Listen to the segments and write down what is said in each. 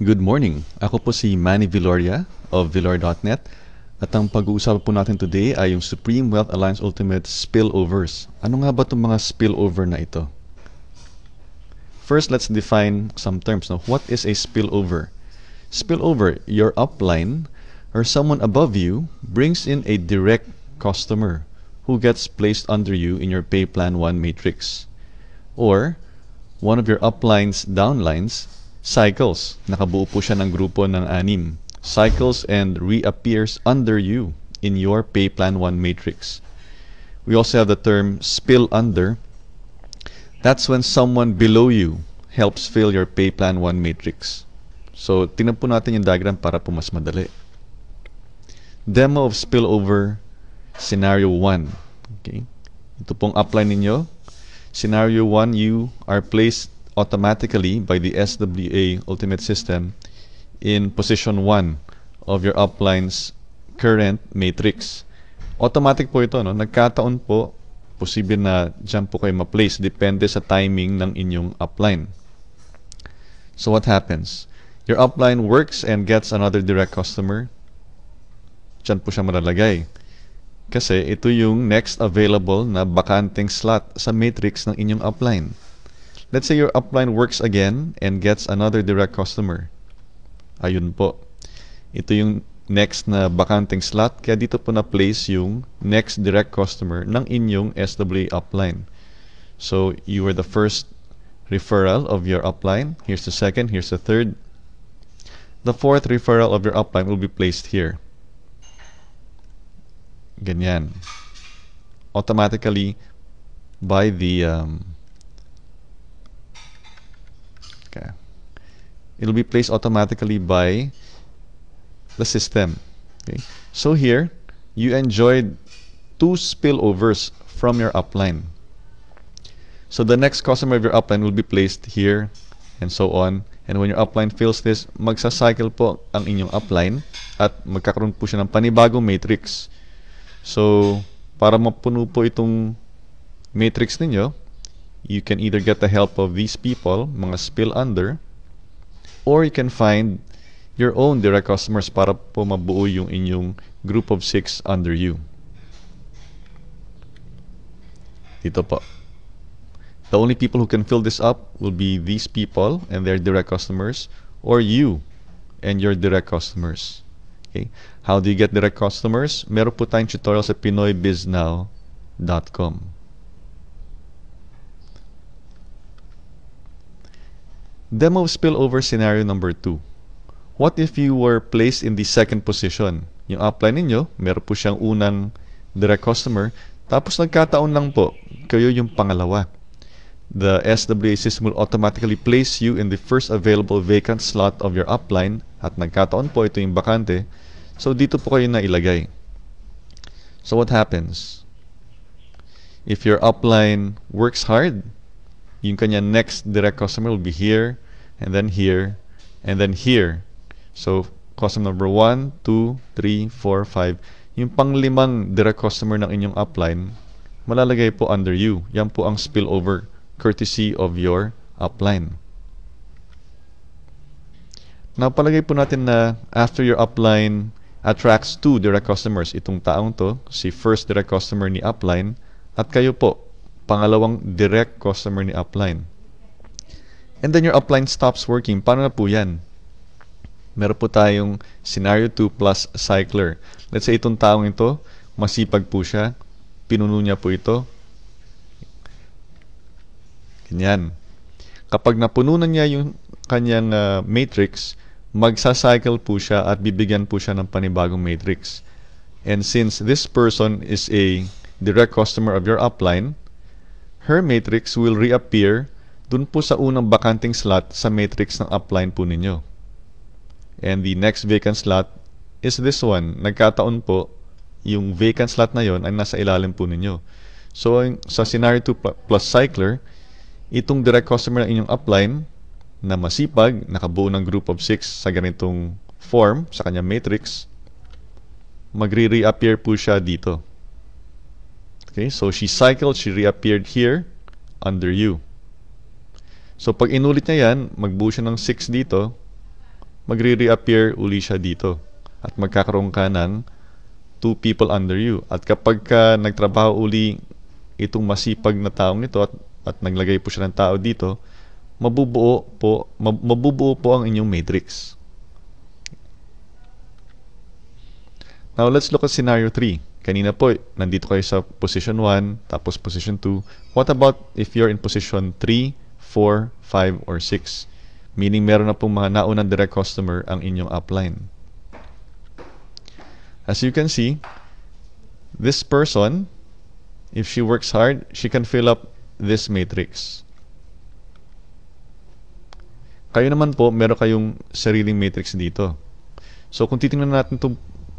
Good morning. Ako po si Manny Viloria of Vilor.net at ang pag-uusapan po natin today ay yung Supreme Wealth Alliance Ultimate Spillovers. Ano nga ba itong mga spillover na ito? First, let's define some terms. Now, what is a spillover? Spillover, your upline or someone above you brings in a direct customer who gets placed under you in your Pay Plan 1 matrix. Or, one of your uplines, downlines, cycles. Nakabuo po siya ng grupo ng 6. Cycles and reappears under you in your Pay Plan 1 matrix. We also have the term spill under. That's when someone below you helps fill your Pay Plan 1 matrix. So, tingnan po natin yung diagram para po mas madali. Demo of spillover scenario 1. Okay. Ito pong upline ninyo. Scenario 1, you are placed automatically by the SWA Ultimate System in position 1 of your upline's current matrix. Automatic po ito, no? Nagkataon po, posible na dyan po kayo ma-place, depende sa timing ng inyong upline. So what happens? Your upline works and gets another direct customer. Dyan po siya malalagay. Kasi ito yung next available na bakanteng slot sa matrix ng inyong upline. Let's say your upline works again and gets another direct customer. Ayun po. Ito yung next na bakanteng slot. Kaya dito po na-place yung next direct customer ng inyong SWA upline. So, you were the first referral of your upline. Here's the second. Here's the third. The fourth referral of your upline will be placed here. Ganyan. Automatically by the it'll be placed automatically by the system. Okay. So here, you enjoyed 2 spillovers from your upline. So the next customer of your upline will be placed here and so on. And when your upline fills this, magsa-cycle po ang inyong upline at magkakaroon po siya ng panibagong matrix. So, para mapuno po itong matrix ninyo, you can either get the help of these people, mga spill under, or you can find your own direct customers para po mabuo yung inyong group of 6 under you. Dito po. The only people who can fill this up will be these people and their direct customers, or you and your direct customers. Okay. How do you get direct customers? Meron po tayong tutorial sa pinoybiznow.com. Demo of spillover scenario number 2. What if you were placed in the second position? Yung upline ninyo, meron po siyang unang direct customer, tapos nagkataon lang po, kayo yung pangalawa. The SWA system will automatically place you in the first available vacant slot of your upline at nagkataon po ito yung bakante. So dito po kayo na ilagay. So what happens? If your upline works hard, yung kanya next direct customer will be here, and then here, and then here. So, customer number 1, 2, 3, 4, 5. Yung panglimang direct customer ng inyong upline, malalagay po under you. Yan po ang spillover courtesy of your upline. Now, palagay po natin na after your upline attracts 2 direct customers, itong taong to, si first direct customer ni upline, at kayo po, pangalawang direct customer ni upline. And then your upline stops working. Paano na po yan? Meron po tayong scenario 2 plus cycler. Let's say itong taong ito, masipag po siya. Pinuno niya po ito. Ganyan. Kapag napuno na niya yung kanyang matrix, magsa-cycle po siya at bibigyan po siya ng panibagong matrix. And since this person is a direct customer of your upline, her matrix will reappear dun po sa unang bakanting slot sa matrix ng upline po ninyo. And the next vacant slot is this one. Nagkataon po, yung vacant slot na yon ay nasa ilalim po ninyo. So, sa scenario 2 plus cycler, itong direct customer ng inyong upline na masipag, nakabuo ng group of 6 sa ganitong form, sa kanyang matrix, magre-reappear po siya dito. Okay, so she cycled, she reappeared here under you. So pag inulit niya yan, magbuo siya ng 6 dito, magre-reappear uli siya dito. At magkakaroon ka ng 2 people under you. At kapag ka nagtrabaho uli itong masipag na taong ito at naglagay po siya ng tao dito, mabubuo po ang inyong matrix. Now, let's look at scenario 3. Kanina po, nandito kayo sa position 1, tapos position 2. What about if you're in position 3, 4, 5, or 6? Meaning, meron na pong mga naunang direct customer ang inyong upline. As you can see, this person, if she works hard, she can fill up this matrix. Kayo naman po, meron kayong sariling matrix dito. So, kung titingnan natin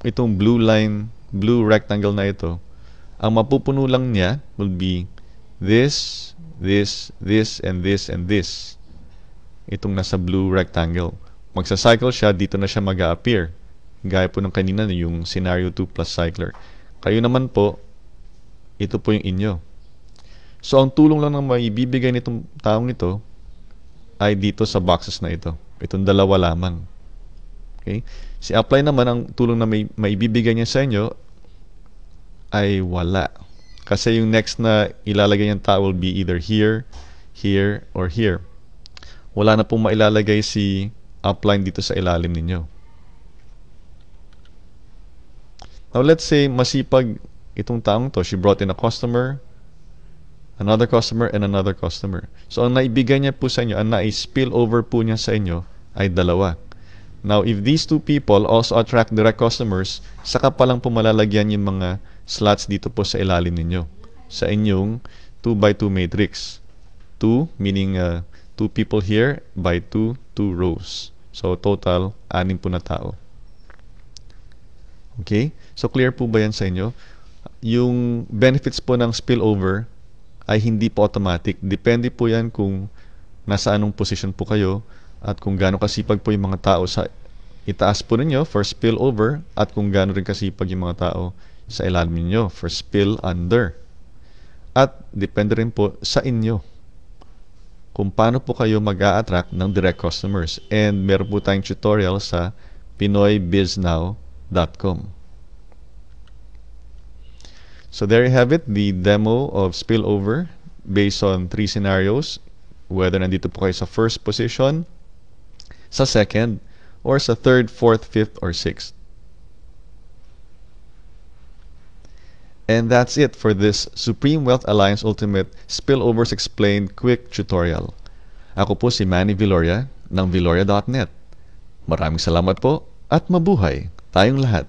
itong blue line, blue rectangle na ito, ang mapupuno lang niya will be this, this, this, and this, and this. Itong nasa blue rectangle. Magsa-cycle siya, dito na siya mag-a-appear. Gaya po ng kanina, yung scenario 2 plus cycler. Kayo naman po, ito po yung inyo. So, ang tulong lang na maibibigay nitong taong ito ay dito sa boxes na ito. Itong dalawa lamang. Okay? Si apply naman, ang tulong na maibibigay niya sa inyo ay wala. Kasi yung next na ilalagay niyang tao will be either here, here, or here. Wala na pong mailalagay si upline dito sa ilalim ninyo. Now, let's say masipag itong taong to. She brought in a customer, another customer, and another customer. So, ang naibigay niya po sa inyo, ang nai-spill over po niya sa inyo ay dalawa. Now, if these two people also attract direct customers, saka pa lang po malalagyan yung mga slots dito po sa ilalim ninyo. Sa inyong 2x2 matrix. 2, meaning 2 people here by 2 rows. So, total, 6 po na tao. Okay? So, clear po ba yan sa inyo? Yung benefits po ng spillover ay hindi po automatic. Depende po yan kung nasa anong position po kayo at kung gaano kasipag po yung mga tao sa itaas po ninyo for spillover at kung gaano rin kasipag yung mga tao sa ilalim ninyo for spill under. At depende rin po sa inyo kung paano po kayo mag-a-attract ng direct customers. And meron po tayong tutorial sa pinoybiznow.com. So there you have it, the demo of spillover based on 3 scenarios, whether nandito po kayo sa first position, sa second, or sa third, fourth, fifth, or sixth. And that's it for this Supreme Wealth Alliance Ultimate Spillovers Explained Quick Tutorial. Ako po si Manny Viloria ng Viloria.net. Maraming salamat po at mabuhay tayong lahat.